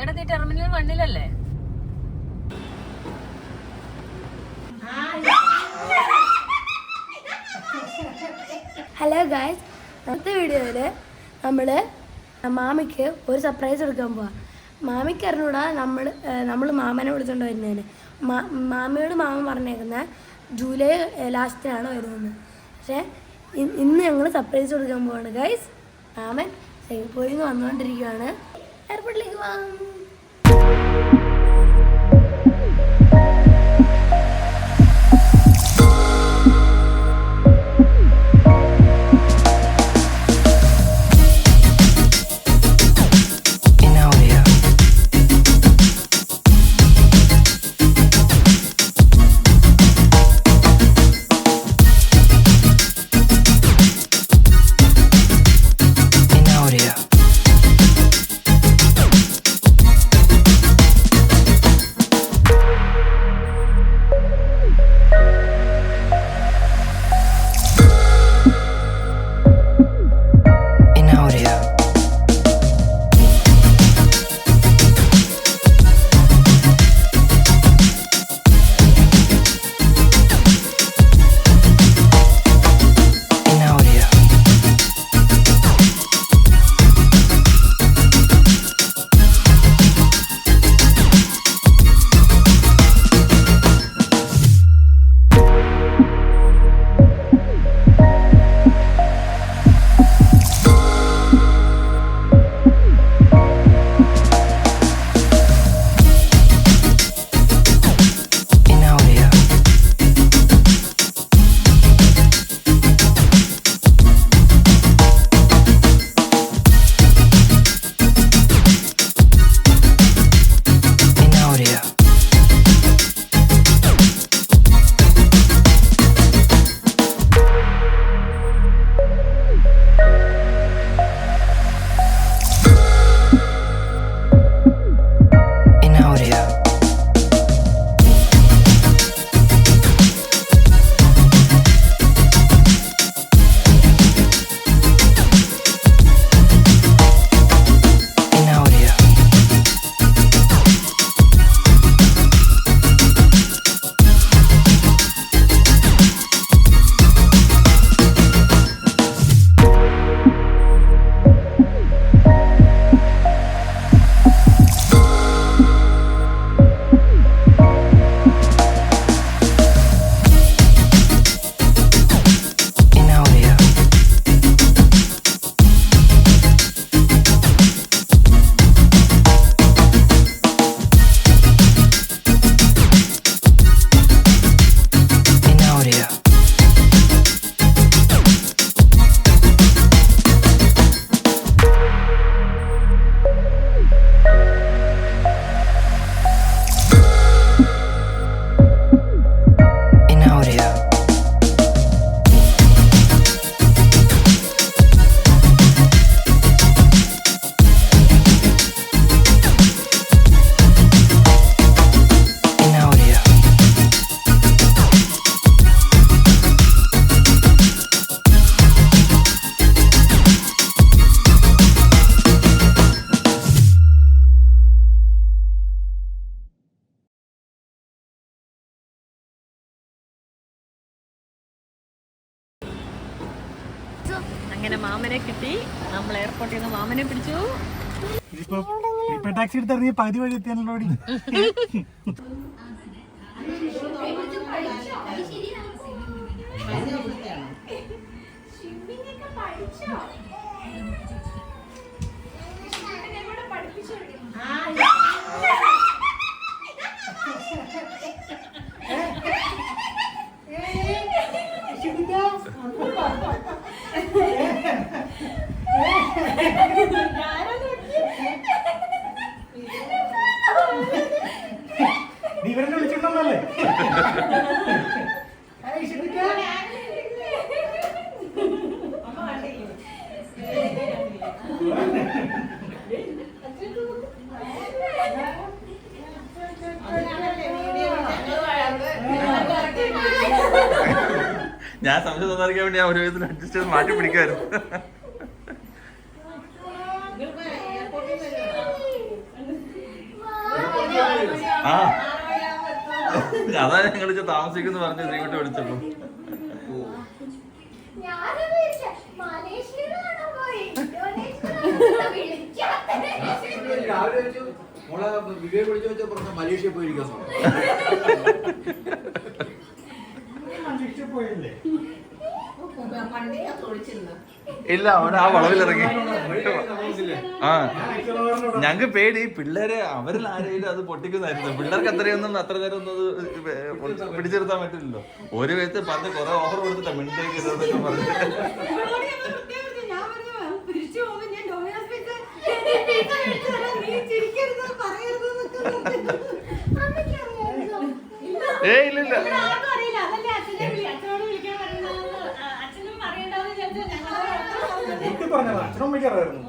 എടാ നീ terminal 1-ലല്ലേ? Hello guys, അടുത്ത വീഡിയോയില് മാമിക്ക് ഒരു സർപ്രൈസ് എടുക്കാൻ പോവാം. മാമിക്ക് അറിഞ്ഞൂടാ നമ്മൾ മാമനെ വിളിച്ചോണ്ട് വരുന്നതിന്. മാമിയോട് മാമൻ പറഞ്ഞേക്കുന്ന ജൂലൈ ലാസ്റ്റിനാണ് വരുന്നത്. പക്ഷേ ഇന്ന് ഞങ്ങൾ സർപ്രൈസ് കൊടുക്കാൻ പോവാണ് ഗൈസ്. മാമൻ സിംഗപ്പൂരിൽ നിന്ന് വന്നുകൊണ്ടിരിക്കുകയാണ്. എയർപോർട്ടിലേക്ക് പോവാം. അങ്ങനെ മാമനെ കിട്ടി. നമ്മൾ എയർപോർട്ടിൽ നിന്ന് മാമനെ പിടിച്ചു. ടാക്സി എടുത്തിറങ്ങി പകുതി വഴി എത്തിയാണല്ലോ. നീ ഇവരെ വിളിച്ചിട്ടുണ്ടല്ലേ? ഞാൻ സംശയം തോന്നാറിക്കാൻ വേണ്ടി ഒരു വിധത്തിൽ അഡ്ജസ്റ്റ് ചെയ്ത് മാറ്റി പിടിക്കുമായിരുന്നു. ആ അതാ ഞങ്ങൾ താമസിക്കുന്നു പറഞ്ഞു ശ്രീകുട്ടി വിളിച്ചപ്പോ. വിവേക് വിളിച്ചു വെച്ചാൽ പറഞ്ഞ മലേഷ്യ പോയിരിക്കാൻ പോയില്ലേ? ഇല്ല അവൻ ആ വളവിലിറങ്ങി. ആ ഞങ്ങക്ക് പേടി പിള്ളേരെ അവരിൽ ആരെങ്കിലും അത് പൊട്ടിക്കുന്നതായിരുന്നു. പിള്ളേർക്ക് അത്രയൊന്നും അത്ര നേരം ഒന്നും അത് പിടിച്ചെടുത്താൻ പറ്റില്ലല്ലോ. ഒരു വിധത്തിൽ പറഞ്ഞ് കുറെ ഓഫർ കൊടുത്തിട്ടാ മിണ്ടേക്ക് ഇതൊക്കെ പറഞ്ഞിട്ട്. ഏയ് ഇല്ലില്ല വീട്ടിൽ പറഞ്ഞത് അച്ഛനും അമ്മയ്ക്കറിയായിരുന്നു.